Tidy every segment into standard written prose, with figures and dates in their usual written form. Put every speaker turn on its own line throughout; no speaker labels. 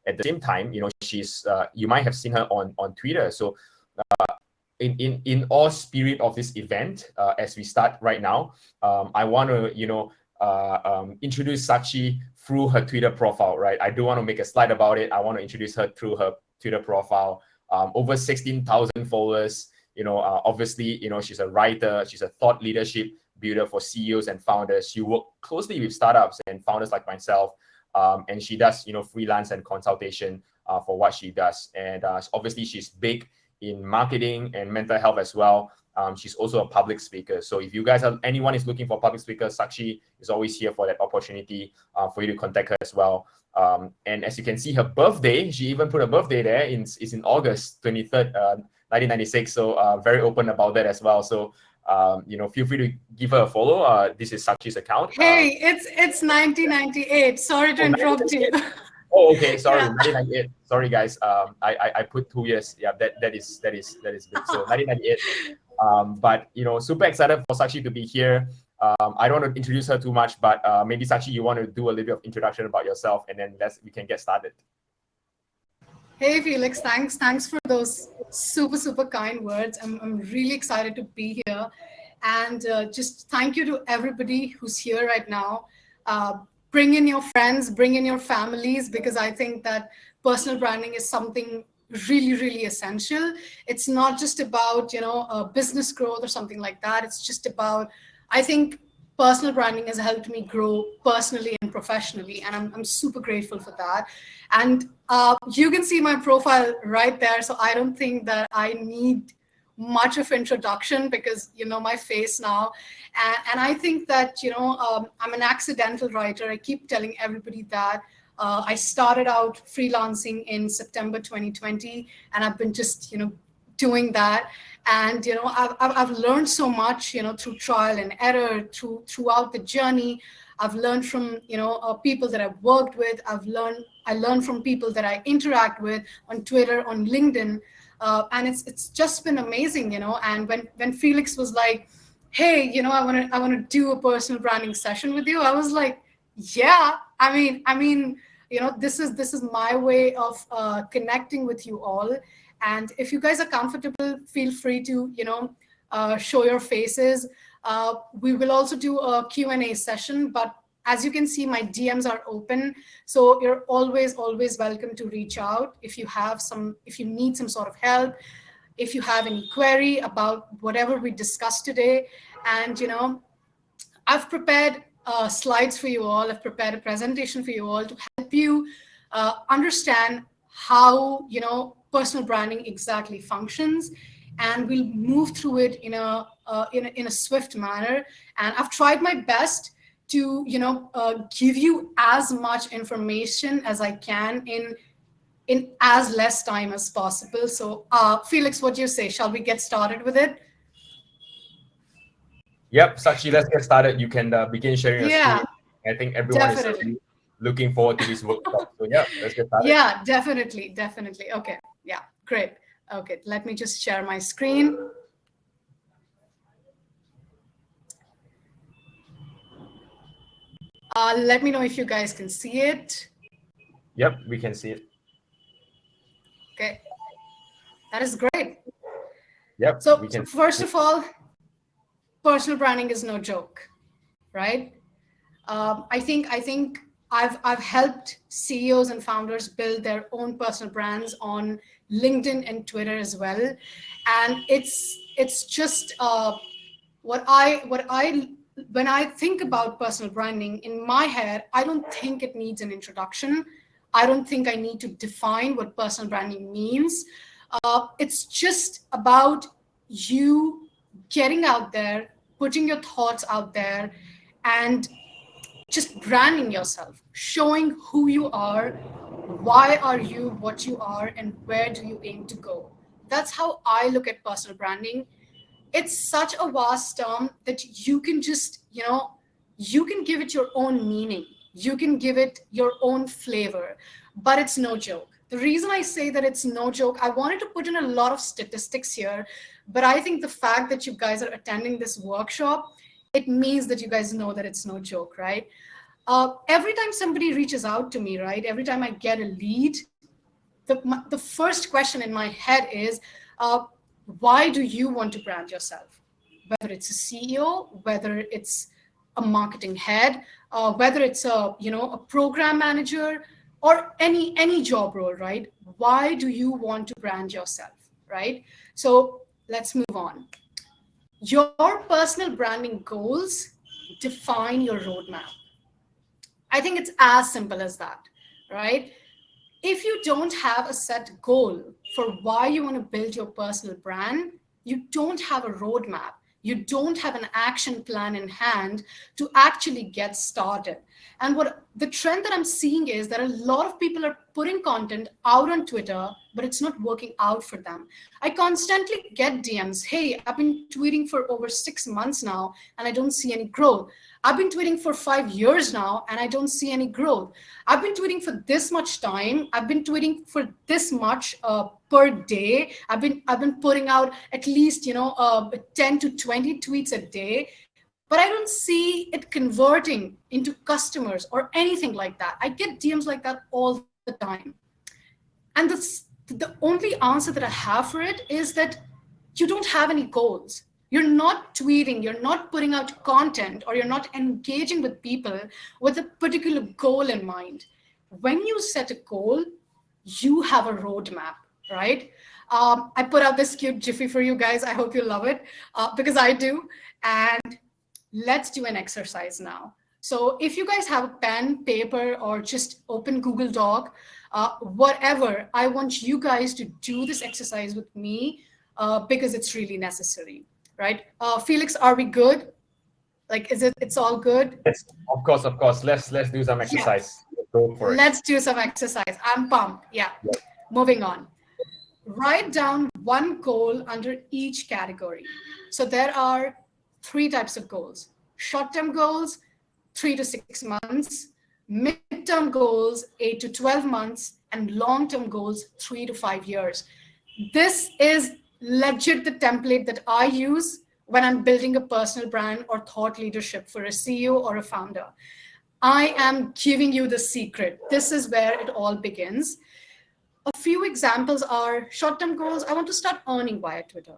at the same time, she's you might have seen her on Twitter. So in all spirit of this event, as we start right now, I want to introduce Sakshi through her Twitter profile, right? I do want to make a slide about it. I want to introduce her through her Twitter profile. Over 16,000 followers. Obviously, she's a writer. She's a thought leadership builder for CEOs and founders. She works closely with startups and founders like myself, and she does freelance and consultation for what she does. And obviously, she's big in marketing and mental health as well. She's also a public speaker. So if you guys anyone is looking for public speaker, Sakshi is always here for that opportunity for you to contact her as well. And as you can see, her birthday, she even put a birthday there, is in August 23rd, 1996. So very open about that as well. So feel free to give her a follow. This is Sakshi's account.
Hey, it's 1998. Sorry to interrupt you.
Oh, okay. Sorry, yeah. 1998. Sorry, guys. I put 2 years. Yeah, that is big. So 1998. But super excited for Sakshi to be here. I don't want to introduce her too much, but maybe Sakshi, you want to do a little bit of introduction about yourself, and then we can get started.
Hey Felix, thanks for those super kind words. I'm really excited to be here, and just thank you to everybody who's here right now. Bring in your friends, bring in your families, because I think that personal branding is something really essential. It's not just about business growth or something like that. It's just about, I think personal branding has helped me grow personally and professionally, and I'm super grateful for that. And you can see my profile right there, so I don't think that I need much of introduction, because my face now. And I think that I'm an accidental writer. I keep telling everybody that. I started out freelancing in September 2020, and I've been just doing that. And I've learned so much through trial and error, throughout the journey. I've learned from people that I've worked with. I learned from people that I interact with on Twitter, on LinkedIn, and it's just been amazing. And when Felix was like, hey, I want to do a personal branding session with you, I was like, yeah. I mean, this is my way of connecting with you all. And if you guys are comfortable, feel free to show your faces. We will also do a Q&A session, but as you can see, my DMs are open, so you're always welcome to reach out if you need some sort of help, if you have any query about whatever we discussed today. And I've prepared slides for you all. I've prepared a presentation for you all to help you understand how personal branding exactly functions, and we'll move through it in a swift manner. And I've tried my best to give you as much information as I can in as less time as possible. So Felix, what do you say? Shall we get started with it?
Yep, Sakshi, let's get started. You can begin sharing your screen. I think everyone is really looking forward to this workshop. So yeah, let's get started.
Yeah, definitely. Okay, yeah, great. Okay, let me just share my screen. Let me know if you guys can see it.
Yep, we can see it.
Okay, that is great.
Yep.
So first of all, personal branding is no joke, right? I think I've helped CEOs and founders build their own personal brands on LinkedIn and Twitter as well, and it's just when I think about personal branding, in my head, I don't think it needs an introduction. I don't think I need to define what personal branding means. It's just about you getting out there, putting your thoughts out there, and just branding yourself, showing who you are, why are you what you are, and where do you aim to go. That's how I look at personal branding. It's such a vast term that you can just, you can give it your own meaning. You can give it your own flavor, but it's no joke. The reason I say that it's no joke, I wanted to put in a lot of statistics here, but I think the fact that you guys are attending this workshop, it means that you guys know that it's no joke, right? Every time somebody reaches out to me, right? Every time I get a lead, the first question in my head is, why do you want to brand yourself? Whether it's a CEO, whether it's a marketing head, whether it's a program manager, or any job role, right? Why do you want to brand yourself, right? So let's move on. Your personal branding goals define your roadmap. I think it's as simple as that, right? If you don't have a set goal for why you want to build your personal brand, you don't have a roadmap. You don't have an action plan in hand to actually get started. And what the trend that I'm seeing is that a lot of people are putting content out on Twitter, but it's not working out for them. I constantly get DMs. Hey, I've been tweeting for over 6 months now, and I don't see any growth. I've been tweeting for 5 years now, and I don't see any growth. I've been tweeting for this much time. I've been tweeting for this much per day. I've been putting out at least 10 to 20 tweets a day, but I don't see it converting into customers or anything like that. I get DMs like that all the time, and the only answer that I have for it is that you don't have any goals. You're not tweeting, you're not putting out content, or you're not engaging with people with a particular goal in mind. When you set a goal, you have a roadmap, right? I put out this cute jiffy for you guys. I hope you love it, because I do. And let's do an exercise now. So if you guys have a pen, paper, or just open Google Doc, whatever, I want you guys to do this exercise with me, because it's really necessary. Right, Felix, are we good? Like, it's all good?
Yes, of course. Let's do some exercise.
Yeah.
Go for it.
Let's do some exercise. I'm pumped. Yeah. Moving on. Write down one goal under each category. So there are 3 types of goals: short-term goals, 3 to 6 months; mid-term goals, 8 to 12 months; and long-term goals, 3 to 5 years. This is legit the template that I use when I'm building a personal brand or thought leadership for a CEO or a founder. I am giving you the secret. This is where it all begins. A few examples are short-term goals. I want to start earning via Twitter.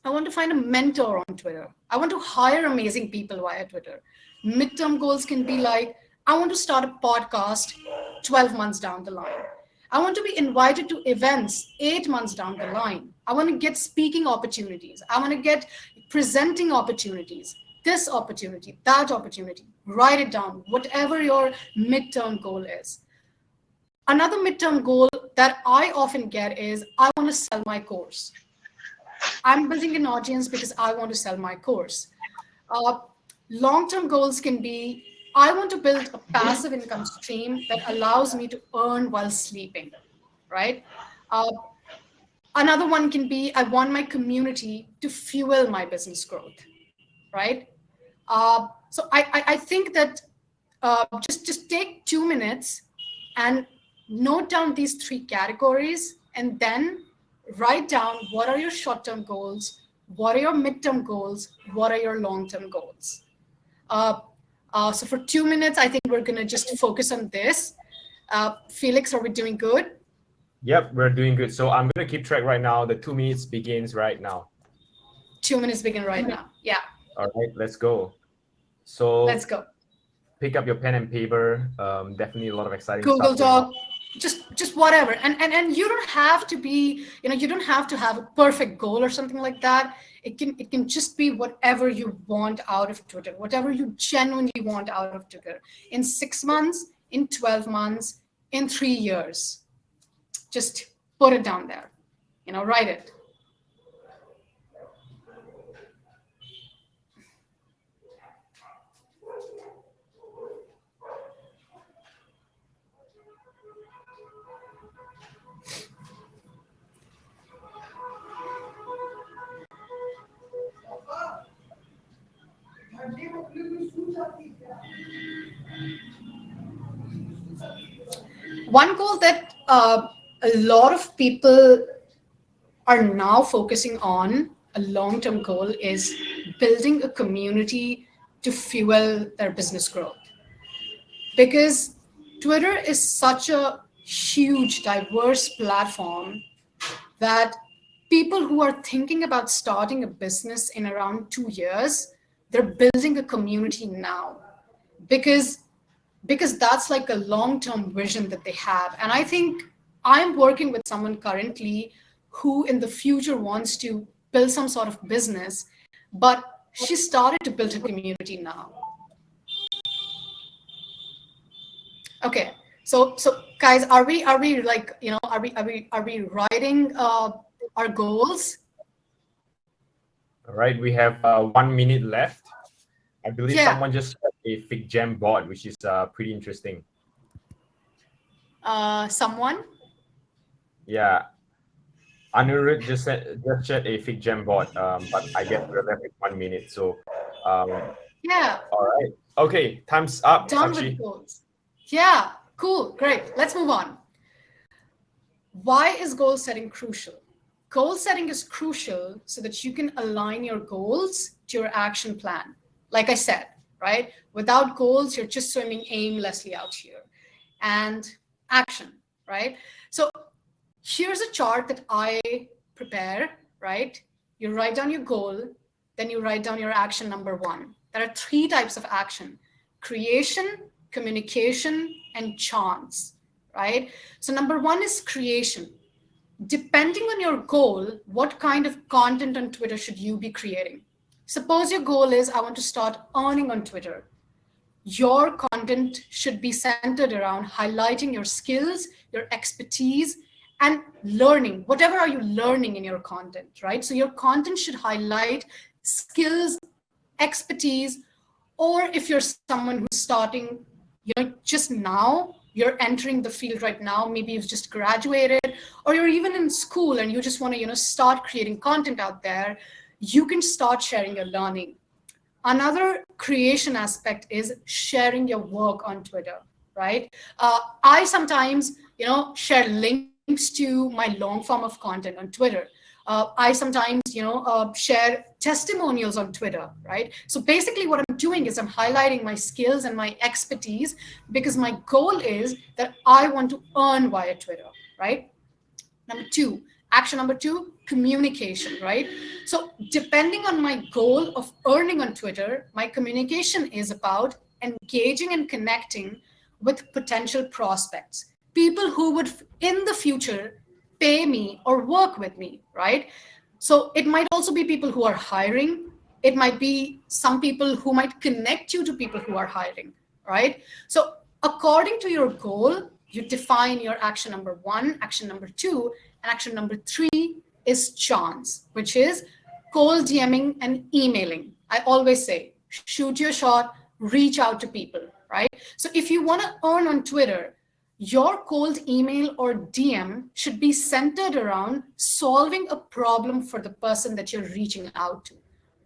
I want to find a mentor on Twitter. I want to hire amazing people via Twitter. Mid-term goals can be like, I want to start a podcast 12 months down the line. I want to be invited to events 8 months down the line. I want to get speaking opportunities. I want to get presenting opportunities, this opportunity, that opportunity. Write it down, whatever your midterm goal is. Another midterm goal that I often get is, I want to sell my course. I'm building an audience because I want to sell my course. Long-term goals can be, I want to build a passive income stream that allows me to earn while sleeping, right? Another one can be, I want my community to fuel my business growth, right? So I think that just take 2 minutes and note down these 3 categories, and then write down what are your short-term goals, what are your midterm goals, what are your long-term goals. So for 2 minutes, I think we're going to just focus on this. Felix, are we doing good?
Yep, we're doing good. So I'm going to keep track right now. The 2 minutes begins right now.
2 minutes begin right now. Yeah.
All right, let's go. So
let's go.
Pick up your pen and paper. Definitely a lot of exciting
Google
stuff.
Doc, just whatever. And you don't have to be, you don't have to have a perfect goal or something like that. It can just be whatever you want out of Twitter, whatever you genuinely want out of Twitter. In 6 months, in 12 months, in 3 years. Just put it down there. Write it. One goal that a lot of people are now focusing on, a long-term goal, is building a community to fuel their business growth. Because Twitter is such a huge, diverse platform that people who are thinking about starting a business in around 2 years, they're building a community now because that's like a long-term vision that they have. And I think I'm working with someone currently who in the future wants to build some sort of business, but she started to build a community now. Okay. So guys, are we like, are we writing our goals?
All right, we have 1 minute left. I believe
Yeah.
someone just got a fig jam board, which is pretty interesting.
Someone?
Yeah, Anirudh just shared a fig jam board, but I guess we're left with 1 minute. So,
Yeah.
all right, okay, time's up,
Done with
Sakshi.
goals. Yeah. Cool. Great. Let's move on. Why is goal setting crucial? Goal setting is crucial so that you can align your goals to your action plan. Like I said, right? Without goals, you're just swimming aimlessly out here. And action, right? So here's a chart that I prepare, right? You write down your goal, then you write down your action number one. There are three types of action: creation, communication, and chance, right? So number one is creation. Depending on your goal, what kind of content on Twitter should you be creating? Suppose your goal is, I want to start earning on Twitter. Your content should be centered around highlighting your skills, your expertise, and learning. Whatever are you learning in your content, right? So your content should highlight skills, expertise, or if you're someone who's starting, just now, you're entering the field right now, maybe you've just graduated, or you're even in school and you just want to, start creating content out there, you can start sharing your learning. Another creation aspect is sharing your work on Twitter, right? I sometimes, share links to my long form of content on Twitter. I sometimes, share testimonials on Twitter, right? So basically what I'm doing is I'm highlighting my skills and my expertise because my goal is that I want to earn via Twitter, right? Action number two, communication, right? So depending on my goal of earning on Twitter, my communication is about engaging and connecting with potential prospects, people who would in the future pay me or work with me, right? So it might also be people who are hiring. It might be some people who might connect you to people who are hiring, right? So according to your goal, you define your action number one, action number two, and action number three is chance, which is cold DMing and emailing. I always say, shoot your shot, reach out to people, right? So if you want to earn on Twitter, your cold email or DM should be centered around solving a problem for the person that you're reaching out to,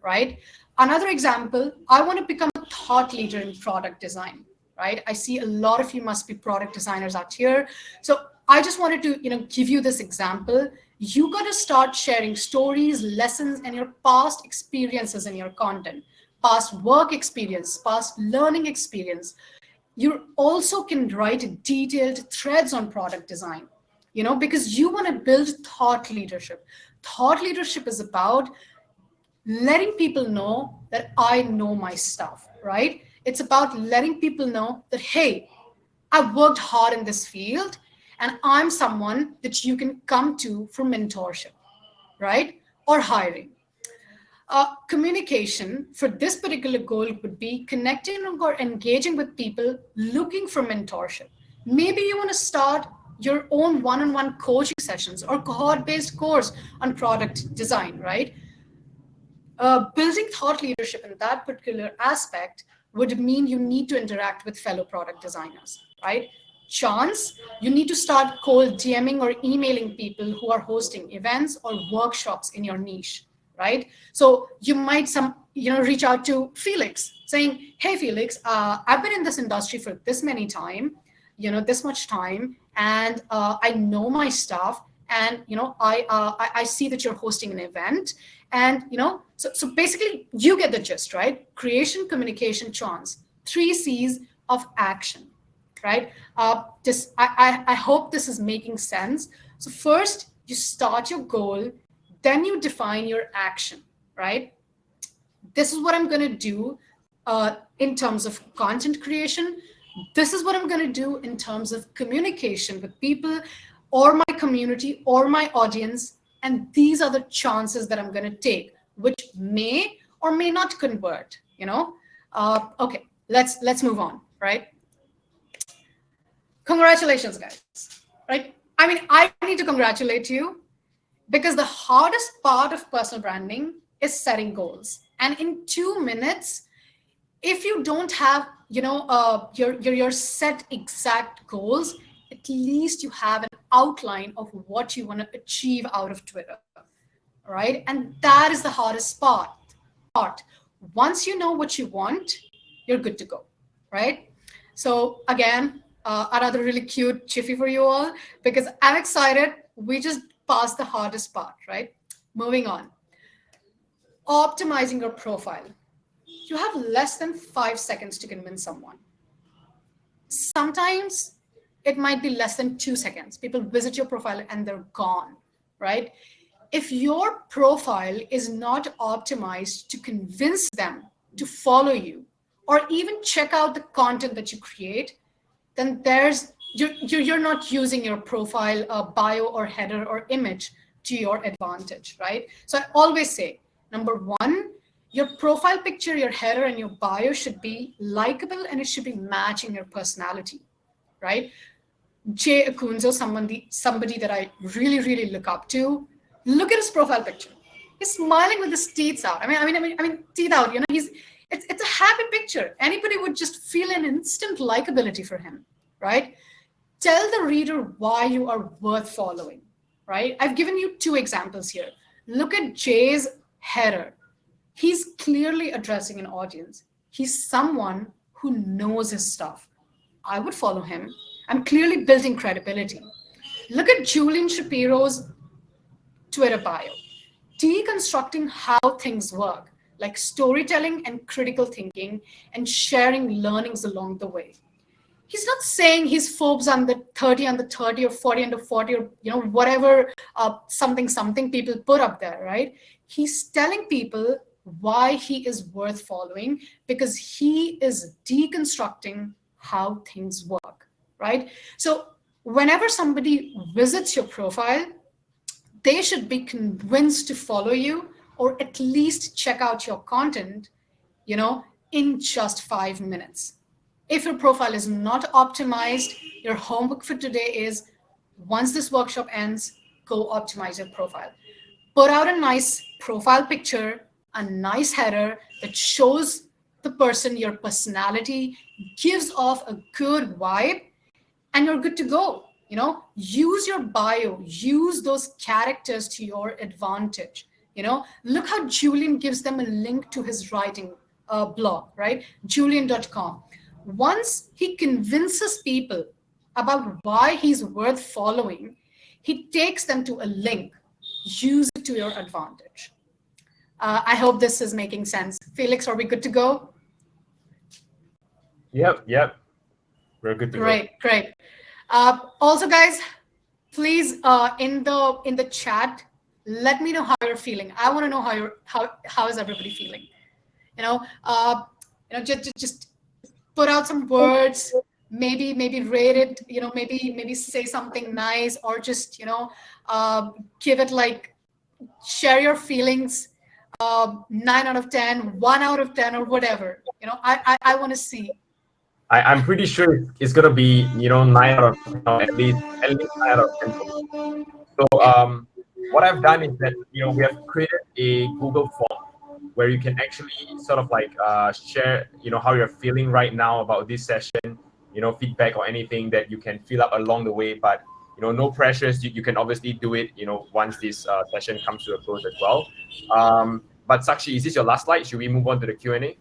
right? Another example, I want to become a thought leader in product design, right? I see a lot of you must be product designers out here. So I just wanted to, give you this example. You got to start sharing stories, lessons, and your past experiences in your content, past work experience, past learning experience. You also can write detailed threads on product design, because you want to build thought leadership. Thought leadership is about letting people know that I know my stuff, right? It's about letting people know that, hey, I've worked hard in this field and I'm someone that you can come to for mentorship, right? Or hiring. Communication for this particular goal would be connecting or engaging with people looking for mentorship. Maybe you want to start your own one-on-one coaching sessions or cohort-based course on product design, right? Building thought leadership in that particular aspect would mean you need to interact with fellow product designers, right? Chance, you need to start cold DMing or emailing people who are hosting events or workshops in your niche, right? So you might reach out to Felix saying, hey, Felix, I've been in this industry for this many time, this much time, and I know my stuff. And I see that you're hosting an event, and so basically you get the gist, right? Creation, communication, chance, 3 C's of action, right? I hope this is making sense. So first, you start your goal, then you define your action, right? This is what I'm going to do in terms of content creation. This is what I'm going to do in terms of communication with people or my community or my audience. And these are the chances that I'm going to take, which may or may not convert, Okay, let's move on, right? Congratulations, guys, right? I mean, I need to congratulate you because the hardest part of personal branding is setting goals. And in 2 minutes, if you don't have, your set exact goals, at least you have an outline of what you want to achieve out of Twitter, right? And that is the hardest part. Once you know what you want, you're good to go, right? So again, another really cute jiffy for you all, because I'm excited. We just passed the hardest part, right? Moving on. Optimizing your profile. You have less than 5 seconds to convince someone. Sometimes it might be less than 2 seconds. People visit your profile and they're gone, right? If your profile is not optimized to convince them to follow you or even check out the content that you create, then you're not using your profile bio or header or image to your advantage, right? So I always say, number one, your profile picture, your header, and your bio should be likable and it should be matching your personality, right? Jay Akunzo, somebody that I really, really look up to. Look at his profile picture. He's smiling with his teeth out. I mean, teeth out. It's a happy picture. Anybody would just feel an instant likability for him, right? Tell the reader why you are worth following, right? I've given you 2 examples here. Look at Jay's header. He's clearly addressing an audience. He's someone who knows his stuff. I would follow him. I'm clearly building credibility. Look at Julian Shapiro's Twitter bio. Deconstructing how things work, like storytelling and critical thinking and sharing learnings along the way. He's not saying he's Forbes under 30 under 30 or 40 under 40 or whatever something people put up there, right? He's telling people why he is worth following because he is deconstructing how things work, right? So whenever somebody visits your profile, they should be convinced to follow you or at least check out your content, in just 5 minutes. If your profile is not optimized, your homework for today is, once this workshop ends, go optimize your profile. Put out a nice profile picture, a nice header that shows the person your personality, gives off a good vibe, and you're good to go. Use your bio, use those characters to your advantage. Look how Julian gives them a link to his writing blog, right? Julian.com. Once he convinces people about why he's worth following, he takes them to a link. Use it to your advantage. I hope this is making sense. Felix, are we good to go?
Yep. We're good to go.
Great. Also, guys, please in the chat, let me know how you're feeling. I want to know how is everybody feeling. Just put out some words. Maybe rate it. Maybe say something nice, or just give it share your feelings. 9 out of 10, 1 out of 10, or whatever. I want to see.
I'm pretty sure it's gonna be 9 out of 10, at least 9 out of 10. So what I've done is that we have created a Google form where you can actually sort of share how you're feeling right now about this session, feedback or anything that you can fill up along the way. But no pressures. You can obviously do it once this session comes to a close as well. But Sakshi, is this your last slide? Should we move on to the Q&A?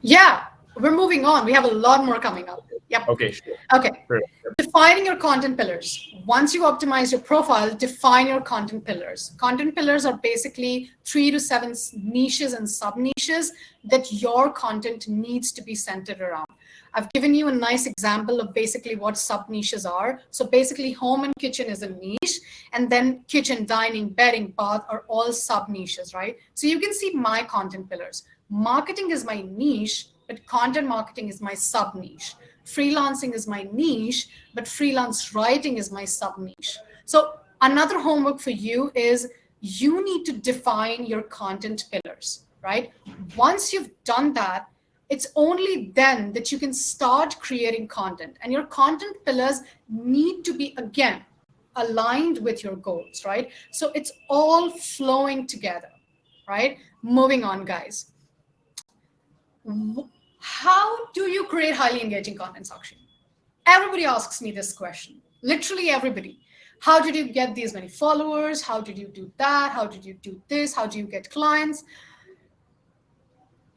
Yeah, we're moving on. We have a lot more coming up. Yep.
Okay, sure.
Okay.
Sure.
Defining your content pillars. Once you optimize your profile, define your content pillars. Content pillars are basically 3 to 7 niches and sub niches that your content needs to be centered around. I've given you a nice example of basically what sub niches are. So basically home and kitchen is a niche, and then kitchen, dining, bedding, bath are all sub niches, right? So you can see my content pillars. Marketing is my niche, but content marketing is my sub niche. Freelancing is my niche, but freelance writing is my sub niche. So another homework for you is you need to define your content pillars, right? Once you've done that, it's only then that you can start creating content. And your content pillars need to be, again, aligned with your goals, right? So it's all flowing together, right? Moving on, guys. How do you create highly engaging content, Sakshi? Everybody asks me this question, literally everybody. How did you get these many followers? How did you do that? How did you do this? How do you get clients?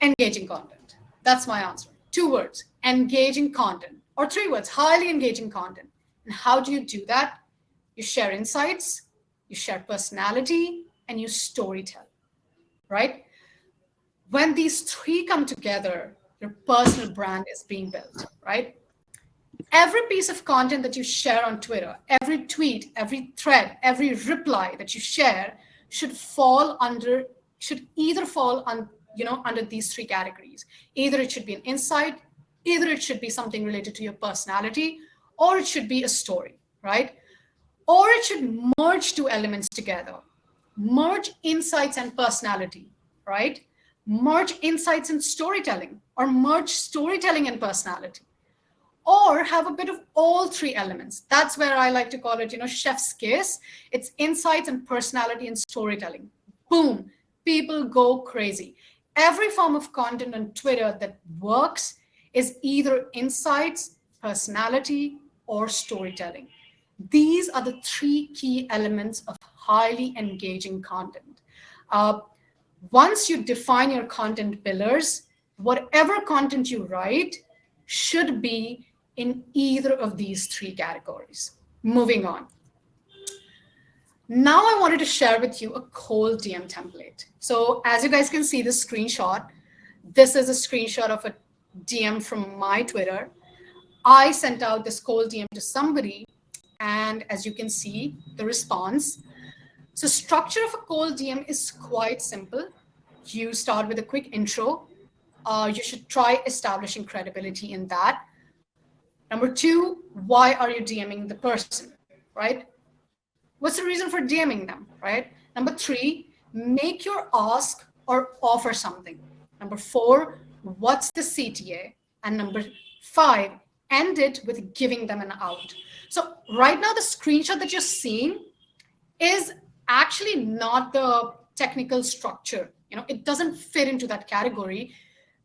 Engaging content. That's my answer. 2 words, engaging content, or 3 words, highly engaging content. And how do you do that? You share insights, you share personality, and you storytell, right? When these 3 come together, your personal brand is being built, right? Every piece of content that you share on Twitter, every tweet, every thread, every reply that you share should either fall on, under these 3 categories. Either it should be an insight, either it should be something related to your personality, or it should be a story, right? Or it should merge 2 elements together. Merge insights and personality, right? Merge insights and storytelling, or merge storytelling and personality. Or have a bit of all 3 elements. That's where I like to call it, chef's kiss. It's insights and personality and storytelling. Boom, people go crazy. Every form of content on Twitter that works is either insights, personality, or storytelling. These are the 3 key elements of highly engaging content. Once you define your content pillars, whatever content you write should be in either of these 3 categories. Moving on. Now I wanted to share with you a cold DM template. So as you guys can see this screenshot, this is a screenshot of a DM from my Twitter. I sent out this cold DM to somebody, and as you can see, the response. So structure of a cold DM is quite simple. You start with a quick intro. You should try establishing credibility in that. Number 2, why are you DMing the person, right? What's the reason for DMing them, right? Number 3, make your ask or offer something. Number 4, what's the CTA? And number 5, end it with giving them an out. So right now, the screenshot that you're seeing is actually not the technical structure. It doesn't fit into that category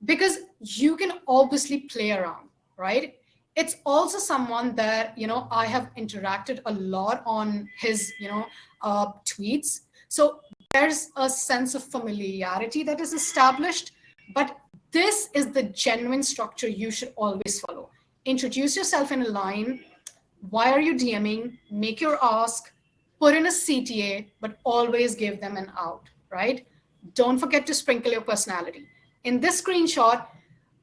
because you can obviously play around, right? It's also someone that, I have interacted a lot on his, tweets. So there's a sense of familiarity that is established, but this is the genuine structure you should always follow. Introduce yourself in a line. Why are you DMing? Make your ask, put in a CTA, but always give them an out, right? Don't forget to sprinkle your personality. In this screenshot,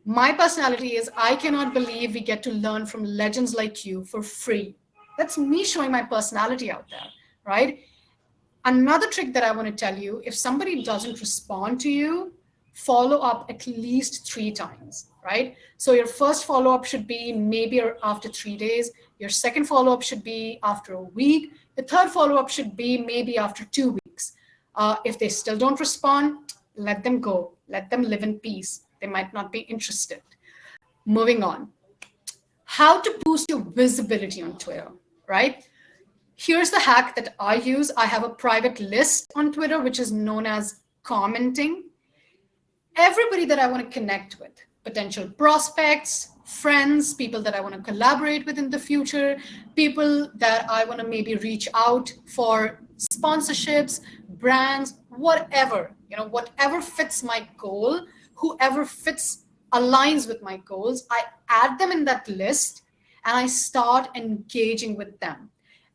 my personality is, I cannot believe we get to learn from legends like you for free. That's me showing my personality out there, right? Another trick that I want to tell you, if somebody doesn't respond to you, follow up at least 3 times, right? So your first follow-up should be maybe after 3 days. Your second follow-up should be after a week. The third follow-up should be maybe after 2 weeks. If they still don't respond, let them go. Let them live in peace. They might not be interested. Moving on. How to boost your visibility on Twitter, right? Here's the hack that I use. I have a private list on Twitter, which is known as commenting. Everybody that I want to connect with, potential prospects, friends, people that I want to collaborate with in the future, people that I want to maybe reach out for sponsorships, brands, whatever, whatever fits my goal, whoever aligns with my goals, I add them in that list and I start engaging with them.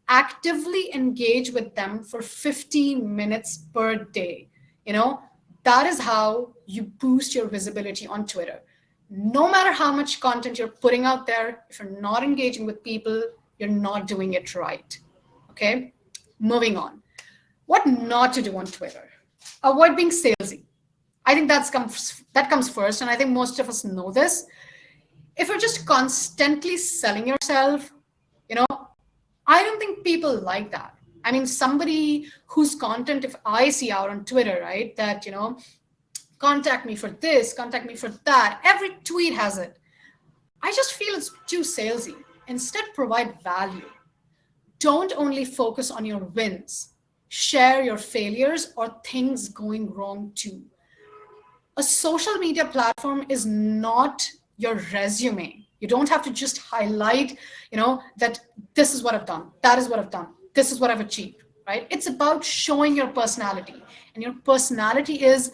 Actively engage with them for 15 minutes per day. That is how you boost your visibility on Twitter. no matter how much content you're putting out there, if you're not engaging with people, you're not doing it right. Okay, moving on. What not to do on Twitter? Avoid being salesy. I think that comes first, and I think most of us know this. If you're just constantly selling yourself, you know, I don't think people like that. I mean, somebody whose content, if I see out on Twitter, right, that, contact me for this, contact me for that, every tweet has it. I just feel it's too salesy. Instead, provide value. Don't only focus on your wins, share your failures or things going wrong too. A social media platform is not your resume. You don't have to just highlight, that this is what I've done, that is what I've done, this is what I've achieved, right? It's about showing your personality. And your personality is,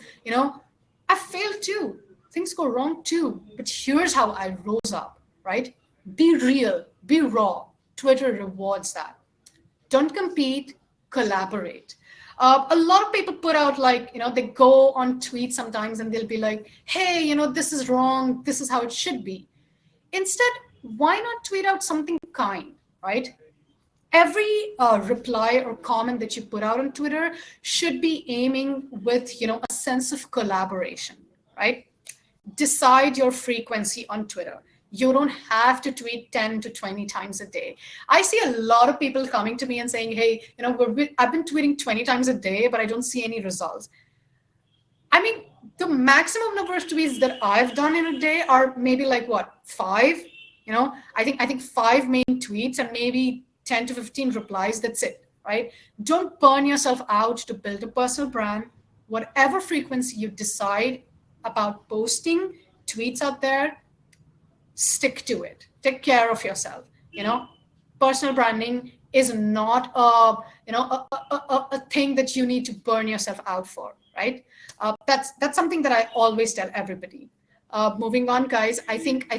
I failed too. Things go wrong too. But here's how I rose up, right? Be real, be raw. Twitter rewards that. Don't compete, collaborate. A lot of people put out they go on tweets sometimes and they'll be like, hey, this is wrong, this is how it should be. Instead, why not tweet out something kind, right? Every reply or comment that you put out on Twitter should be aiming with, a sense of collaboration, right? Decide your frequency on Twitter. You don't have to tweet 10 to 20 times a day. I see a lot of people coming to me and saying, hey, I've been tweeting 20 times a day, but I don't see any results. I mean, the maximum number of tweets that I've done in a day are maybe 5? I think 5 main tweets and maybe 10 to 15 replies. That's it, right? Don't burn yourself out to build a personal brand. Whatever frequency you decide about posting tweets out there, stick to it. Take care of yourself. Personal branding is not a thing that you need to burn yourself out for, right? That's something that I always tell everybody. Moving on, guys. I think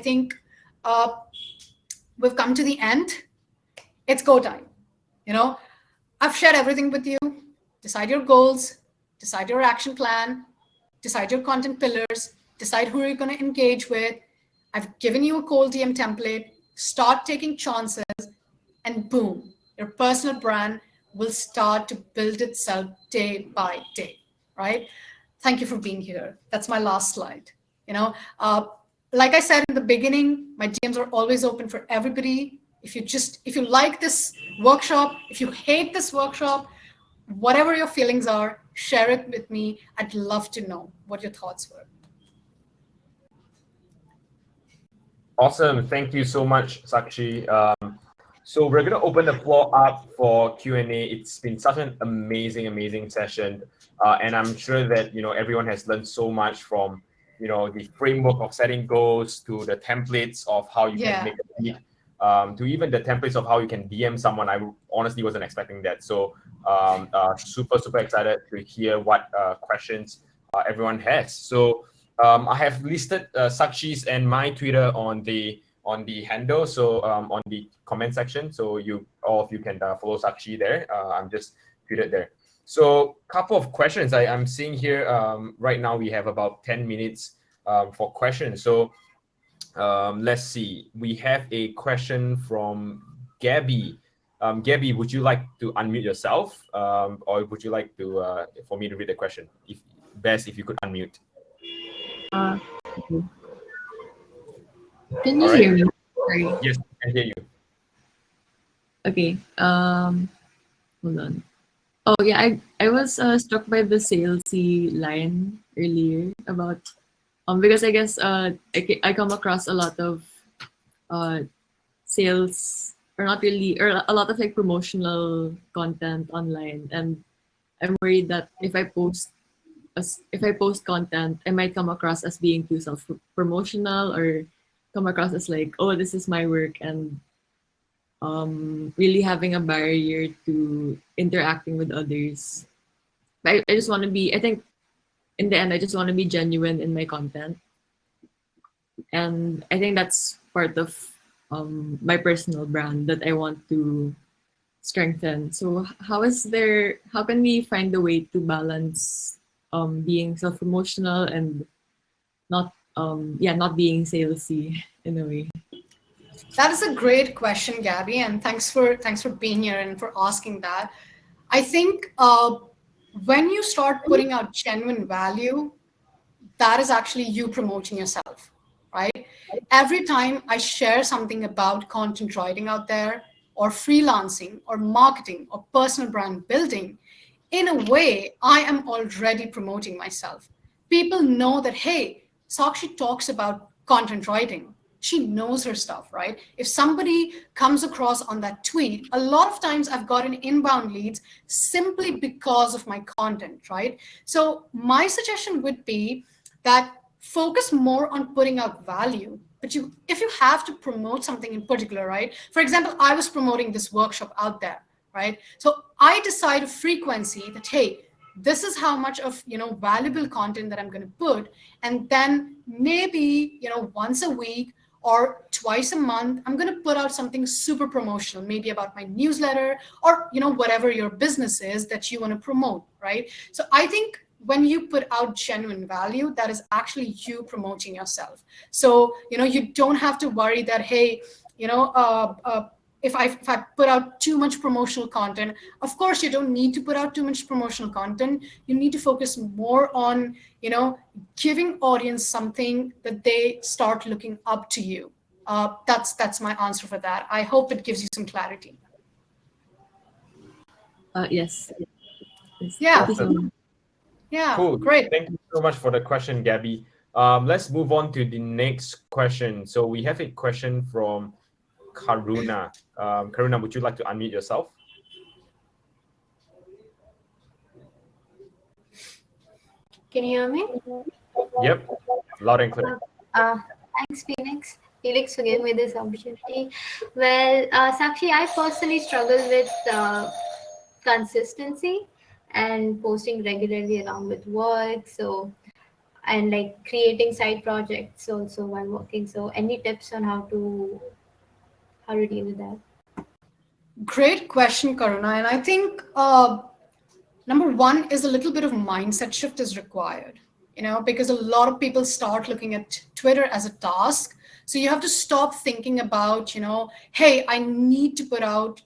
we've come to the end. It's go time. I've shared everything with you. Decide your goals, decide your action plan, decide your content pillars, decide who you're going to engage with. I've given you a cold DM template. Start taking chances, and boom, your personal brand will start to build itself day by day, right? Thank you for being here. That's my last slide. Like I said in the beginning, my DMs are always open for everybody. If you like this workshop, if you hate this workshop, whatever your feelings are, share it with me. I'd love to know what your thoughts were.
Awesome. Thank you so much, Sakshi. So we're going to open the floor up for Q&A. It's been such an amazing session. And I'm sure that, everyone has learned so much from, the framework of setting goals to the templates of how you can make a lead, to even the templates of how you can DM someone. I honestly wasn't expecting that. So super excited to hear what questions everyone has. So I have listed Sakshi's and my Twitter on the handle, so on the comment section. So all of you can follow Sakshi there. I'm just tweeted there. So couple of questions I'm seeing here. Right now we have about 10 minutes for questions. So let's see. We have a question from Gabby. Gabby, would you like to unmute yourself, or would you like to for me to read the question? If you could unmute.
Okay. Can you hear me? Sorry.
Yes, I can hear you.
Okay. Hold on. Oh yeah, I was struck by the salesy line earlier about because I guess I come across a lot of sales, or not really, or a lot of promotional content online, and I'm worried that if I post content, I might come across as being too self-promotional, or come across as oh, this is my work, and really having a barrier to interacting with others. I just want to be, I think in the end, I just want to be genuine in my content. And I think that's part of my personal brand that I want to strengthen. So how can we find a way to balance being self-promotional and not not being salesy in a way.
That is a great question, Gabby, and thanks for being here and for asking that. I think when you start putting out genuine value, that is actually you promoting yourself, right? Every time I share something about content writing out there, or freelancing, or marketing, or personal brand building, in a way, I am already promoting myself. People know that, hey, Sakshi talks about content writing. She knows her stuff, right? If somebody comes across on that tweet, a lot of times I've gotten inbound leads simply because of my content, right? So my suggestion would be that focus more on putting out value. But if you have to promote something in particular, right? For example, I was promoting this workshop out there, right? So I decide a frequency that, hey, this is how much of valuable content that I'm going to put, and then maybe once a week or twice a month, I'm going to put out something super promotional, maybe about my newsletter, or whatever your business is that you want to promote, right? So I think when you put out genuine value, that is actually you promoting yourself. So you don't have to worry that, hey, if I put out too much promotional content. Of course, you don't need to put out too much promotional content. You need to focus more on giving audience something that they start looking up to you. That's my answer for that. I hope it gives you some clarity.
Yes.
Yeah.
Thank you so much.
Yeah.
Cool.
Great.
Thank you so much for the question, Gabby. Let's move on to the next question. So we have a question from Karuna. Karuna, would you like to unmute yourself?
Can you hear me?
Yep, loud and clear.
Thanks, Phoenix. Felix, for giving me this opportunity. Well, Sakshi, I personally struggle with consistency and posting regularly along with work. So, and like creating side projects also while working. So, any tips on how to deal with that?
Great question, Karuna. And I think number one is a little bit of mindset shift is required, because a lot of people start looking at Twitter as a task. So you have to stop thinking about, hey, I need to put out,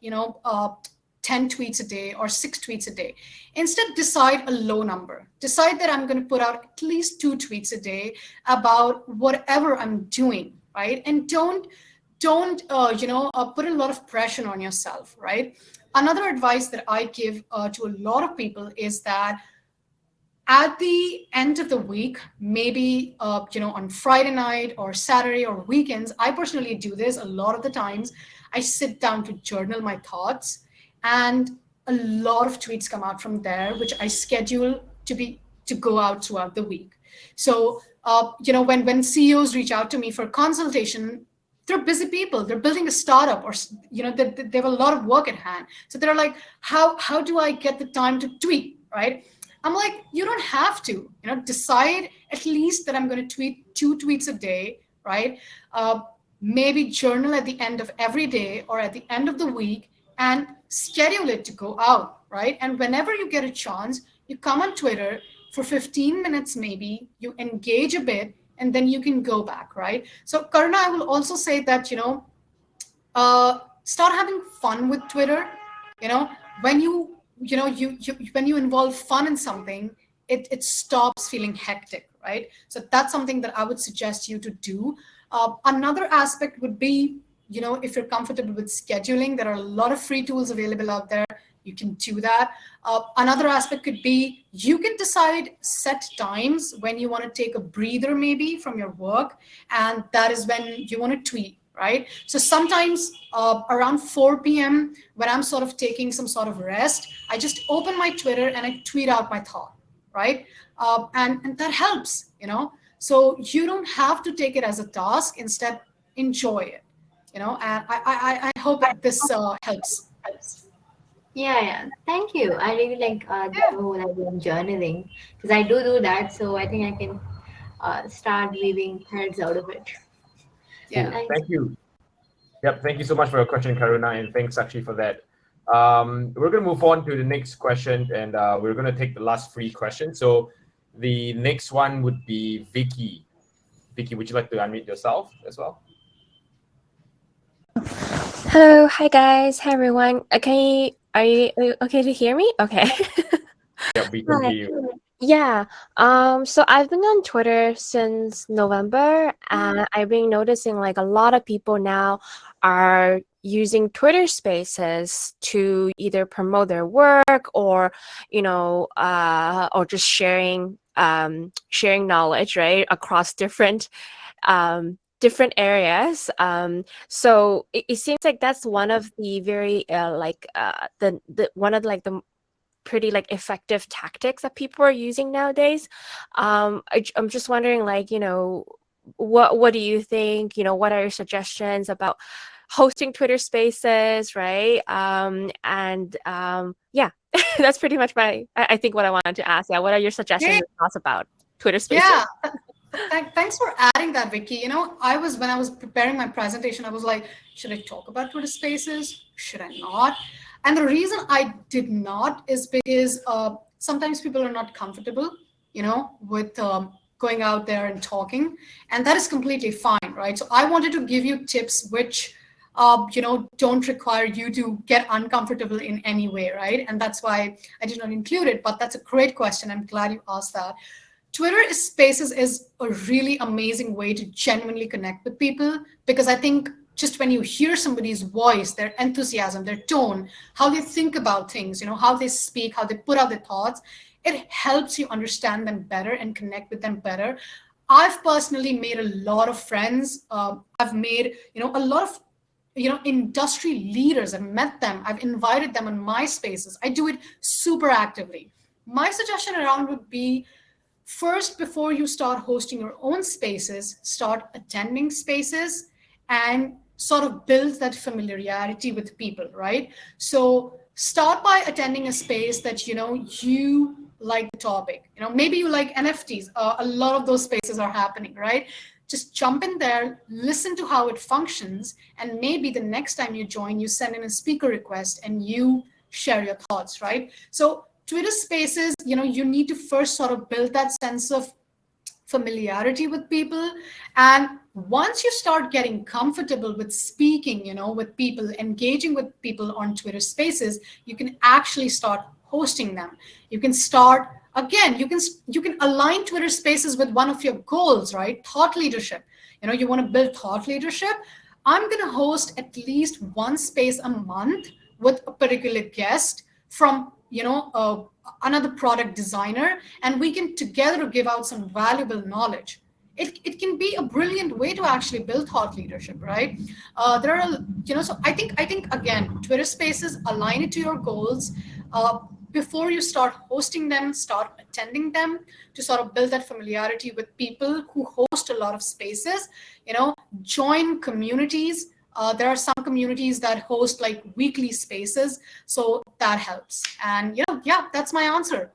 10 tweets a day or 6 tweets a day. Instead, decide a low number. Decide that I'm going to put out at least 2 tweets a day about whatever I'm doing, right? And don't put a lot of pressure on yourself, right? Another advice that I give to a lot of people is that at the end of the week, maybe on Friday night or Saturday or weekends, I personally do this a lot of the times. I sit down to journal my thoughts, and a lot of tweets come out from there, which I schedule to go out throughout the week. So when CEOs reach out to me for consultation, they're busy people. They're building a startup, or they have a lot of work at hand. So they're like, how do I get the time to tweet, right? I'm like, you don't have to. Decide at least that I'm going to tweet 2 tweets a day, right? Maybe journal at the end of every day or at the end of the week, and schedule it to go out, right? And whenever you get a chance, you come on Twitter for 15 minutes, maybe you engage a bit, and then you can go back, right? So Karna, I will also say that, start having fun with Twitter. When you when you involve fun in something, it stops feeling hectic, right? So that's something that I would suggest you to do. Another aspect would be, if you're comfortable with scheduling, there are a lot of free tools available out there. You can do that. Another aspect could be you can decide set times when you want to take a breather maybe from your work, and that is when you want to tweet, right? So sometimes around 4 p.m. when I'm sort of taking some sort of rest, I just open my Twitter and I tweet out my thought, right? And that helps, So you don't have to take it as a task. Instead, enjoy it, And I hope that this helps.
Yeah. Thank you. I really like the whole idea of journaling, because I do that. So I think I can start weaving threads out of it.
Yeah.
Thank you. Yep. Thank you so much for your question, Karuna, and thanks actually for that. We're going to move on to the next question, and we're going to take the last free question. So the next one would be Vicky. Vicky, would you like to unmute yourself as well?
Hello, hi guys, hi everyone. Are you okay to hear me? Okay.
Yeah, we can
Hi.
hear you.
Yeah. So I've been on Twitter since November, and I've been noticing like a lot of people now are using Twitter Spaces to either promote their work or, or just sharing knowledge, right, across different areas. So it seems like that's one of the very the one of like the pretty like effective tactics that people are using nowadays. I'm just wondering, like, what do you think? What are your suggestions about hosting Twitter Spaces, right? Yeah, that's pretty much I think what I wanted to ask. Yeah, what are your suggestions and thoughts about Twitter Spaces?
Yeah. Thanks for adding that, Vicky. When I was preparing my presentation, I was like, should I talk about Twitter Spaces? Should I not? And the reason I did not is because sometimes people are not comfortable, with going out there and talking, and that is completely fine, right? So I wanted to give you tips which, don't require you to get uncomfortable in any way, right? And that's why I did not include it. But that's a great question. I'm glad you asked that. Twitter Spaces is a really amazing way to genuinely connect with people, because I think just when you hear somebody's voice, their enthusiasm, their tone, how they think about things, how they speak, how they put out their thoughts, it helps you understand them better and connect with them better. I've personally made a lot of friends. I've made, a lot of industry leaders. I've met them. I've invited them on my spaces. I do it super actively. My suggestion around would be, first, before you start hosting your own spaces, start attending spaces and sort of build that familiarity with people, right? So start by attending a space that you like the topic. Maybe you like NFTs. A lot of those spaces are happening, right? Just jump in there, listen to how it functions, and maybe the next time you join, you send in a speaker request and you share your thoughts, right? So Twitter Spaces, you need to first sort of build that sense of familiarity with people. And once you start getting comfortable with speaking, with people, engaging with people on Twitter Spaces, you can actually start hosting them. You can start, again, you can align Twitter Spaces with one of your goals, right? Thought leadership. You want to build thought leadership. I'm going to host at least one space a month with a particular guest from another product designer, and we can together give out some valuable knowledge. It can be a brilliant way to actually build thought leadership, right? There are, so I think again, Twitter Spaces, align it to your goals. Before you start hosting them, start attending them to sort of build that familiarity with people who host a lot of spaces. Join communities. There are some communities that host like weekly spaces, so that helps. And yeah, that's my answer.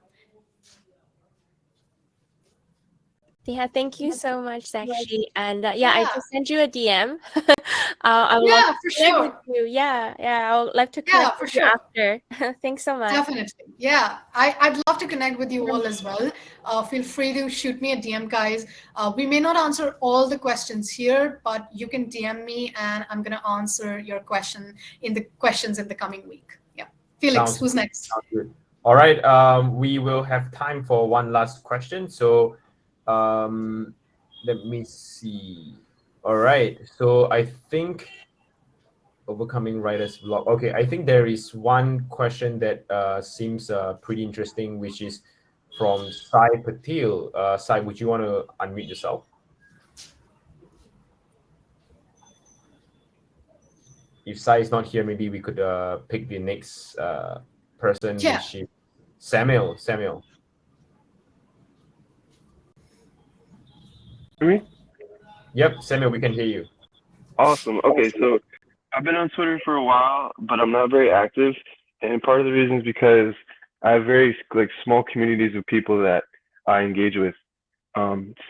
Yeah, thank you so much, Sakshi. And I
Yeah.
just sent you a DM. I would love
Yeah,
to
for
connect
sure.
with you. Yeah, I would love to
Yeah,
connect
for
with you
sure.
after. Thanks so much.
Definitely. Yeah, I'd love to connect with you all as well. Feel free to shoot me a DM, guys. We may not answer all the questions here, but you can DM me and I'm going to answer your questions in the coming week. Yeah. Felix, who's next?
Sounds good. All right. We will have time for one last question. So let me see. All right. So I think overcoming writer's block. Okay, I think there is one question that seems pretty interesting, which is from Sai Patil. Sai, would you want to unmute yourself? If Sai is not here, maybe we could pick the next person,
Yeah.
which is Samuel. Samuel.
Hear me?
Yep, Samuel, we can hear you.
Awesome. Okay, so I've been on Twitter for a while, but I'm not very active, and part of the reason is because I have very like small communities of people that I engage with.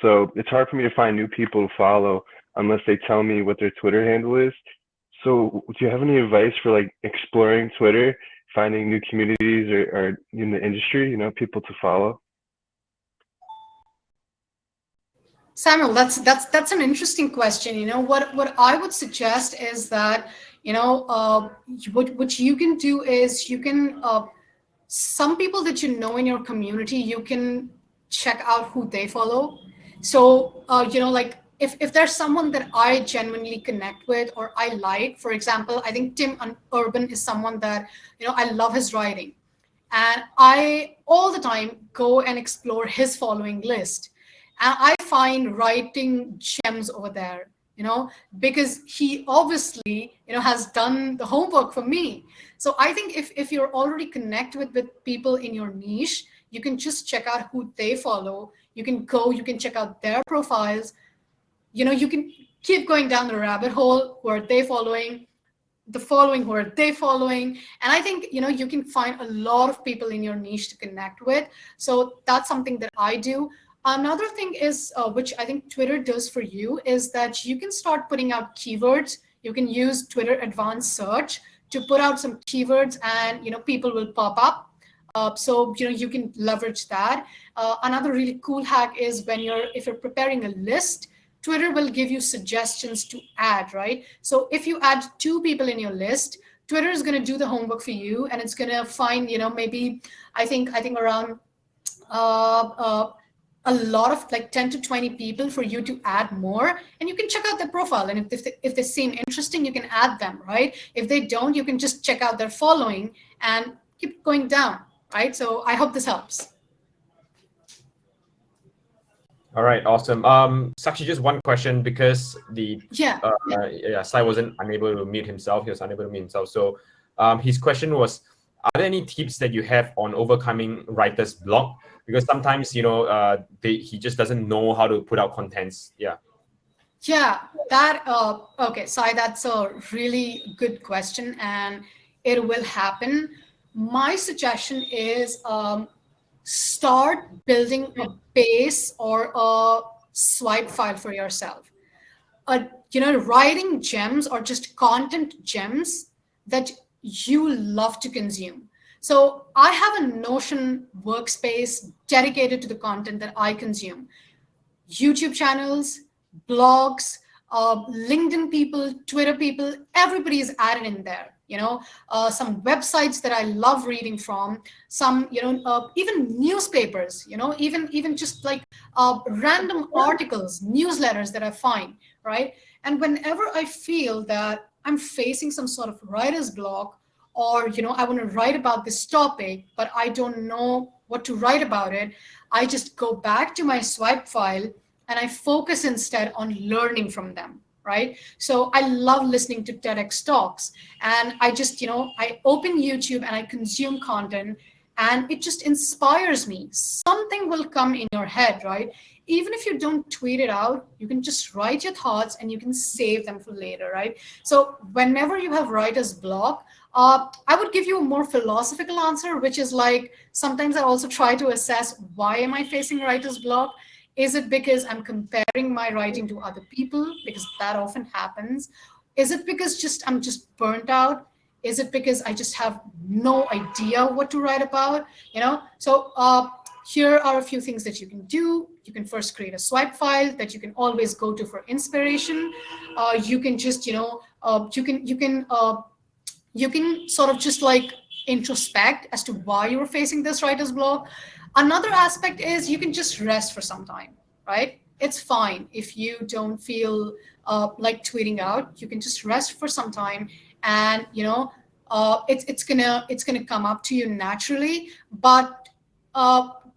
So it's hard for me to find new people to follow unless they tell me what their Twitter handle is. So do you have any advice for like exploring Twitter, finding new communities or in the industry, people to follow?
Samuel, that's an interesting question. You know, what I would suggest is that, you know, what you can do is you can some people that you know in your community, you can check out who they follow. So you know, like if there's someone that I genuinely connect with or I like, for example, I think Urban is someone that, you know, I love his writing, and I all the time go and explore his following list, and I find writing gems over there, you know, because he obviously, you know, has done the homework for me. So I think if you're already connected with people in your niche, you can just check out who they follow. You can go, you can check out their profiles. You know, you can keep going down the rabbit hole. Who are they following? The following, who are they following? And I think, you know, you can find a lot of people in your niche to connect with. So that's something that I do. Another thing is, which I think Twitter does for you, is that you can start putting out keywords. You can use Twitter advanced search to put out some keywords, and, you know, people will pop up. So, you know, you can leverage that. Another really cool hack is if you're preparing a list, Twitter will give you suggestions to add, right? So if you add 2 people in your list, Twitter is going to do the homework for you, and it's going to find, you know, maybe I think around a lot of like 10 to 20 people for you to add more, and you can check out their profile. And if they seem interesting, you can add them, right? If they don't, you can just check out their following and keep going down, right? So I hope this helps.
All right, awesome. Sakshi, just one question, because Sai wasn't unable to mute himself. He was unable to mute himself. So his question was, are there any tips that you have on overcoming writer's block? Because sometimes, you know, he just doesn't know how to put out contents. Yeah.
Yeah, that okay, Sai, that's a really good question, and it will happen. My suggestion is start building a base or a swipe file for yourself. You know, writing gems or just content gems that you love to consume. So I have a Notion workspace dedicated to the content that I consume. YouTube channels, blogs, LinkedIn people, Twitter people, everybody is added in there. You know, some websites that I love reading from, some, you know, even newspapers, you know, even just like random articles, newsletters that I find, right? And whenever I feel that I'm facing some sort of writer's block, or, you know, I want to write about this topic, but I don't know what to write about it, I just go back to my swipe file and I focus instead on learning from them, right? So I love listening to TEDx talks, and I just, you know, I open YouTube and I consume content, and it just inspires me. Something will come in your head, right? Even if you don't tweet it out, you can just write your thoughts and you can save them for later, right? So whenever you have writer's block, I would give you a more philosophical answer, which is like, sometimes I also try to assess, why am I facing writer's block? Is it because I'm comparing my writing to other people? Because that often happens. Is it because I'm just burnt out? Is it because I just have no idea what to write about? You know, so here are a few things that you can do. You can first create a swipe file that you can always go to for inspiration. You can just, you know, you can sort of just like introspect as to why you were facing this writer's block. Another aspect is you can just rest for some time, right? It's fine if you don't feel like tweeting out. You can just rest for some time, and, you know, it's gonna come up to you naturally. But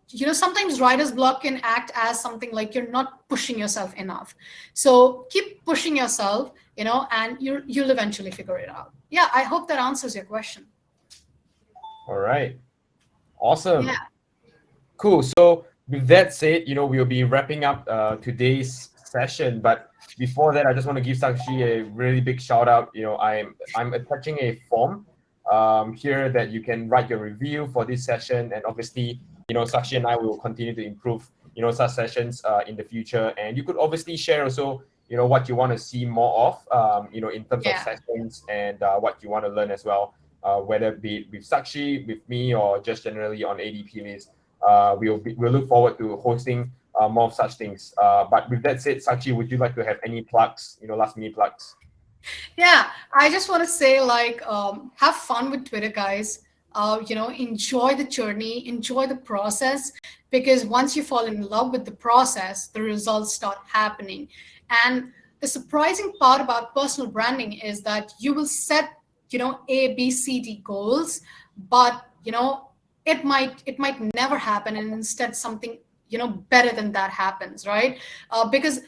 you know, sometimes writer's block can act as something like you're not pushing yourself enough. So keep pushing yourself, you know, and you'll eventually figure it out. Yeah, I hope that answers your question.
All right. Awesome.
Yeah.
Cool. So with that said, you know, we'll be wrapping up today's session. But before that, I just want to give Sakshi a really big shout out. You know, I'm attaching a form here that you can write your review for this session. And obviously, you know, Sakshi and I will continue to improve, you know, such sessions in the future. And you could obviously share also, you know, what you want to see more of, you know, in terms of sessions, and what you want to learn as well, whether it be with Sakshi, with me, or just generally on ADPList. We'll look forward to hosting more of such things. But with that said, Sakshi, would you like to have any plugs, last minute plugs?
Yeah, I just want to say, like, have fun with Twitter, guys. Enjoy the journey, enjoy the process, because once you fall in love with the process, the results start happening. And the surprising part about personal branding is that you will set, A, B, C, D goals, but it might never happen, and instead something better than that happens, right? Because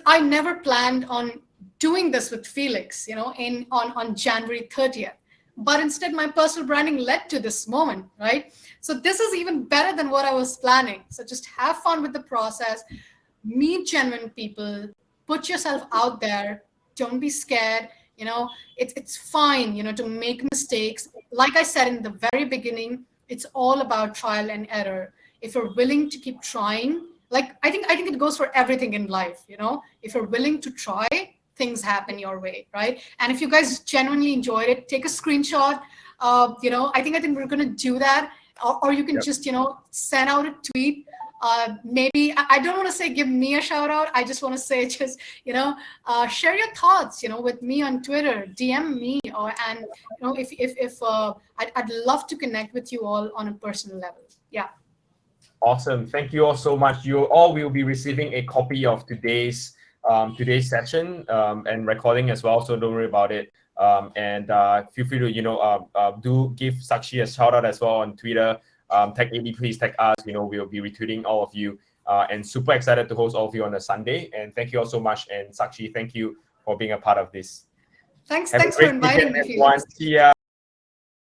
I never planned on doing this with Felix, on January 30th. But instead, my personal branding led to this moment, right? So this is even better than what I was planning. So just have fun with the process, meet genuine people, put yourself out there. Don't be scared. It's fine, to make mistakes. Like I said in the very beginning, it's all about trial and error. If you're willing to keep trying, like I think it goes for everything in life. If you're willing to try, things happen your way, right? And if you guys genuinely enjoyed it, take a screenshot. I think we're gonna do that, or you can just send out a tweet. Maybe I don't want to say give me a shout out. I just want to say just share your thoughts with me on Twitter, DM me, and if I'd love to connect with you all on a personal level. Yeah.
Awesome. Thank you all so much. You all will be receiving a copy of today's session and recording as well, so don't worry about it. And feel free to do give Sakshi a shout out as well on Twitter. Tag ADPList, tag us. We'll be retweeting all of you, and super excited to host all of you on a Sunday. And thank you all so much. And Sakshi, thank you for being a part of this.
Thanks for inviting me,
everyone. See ya.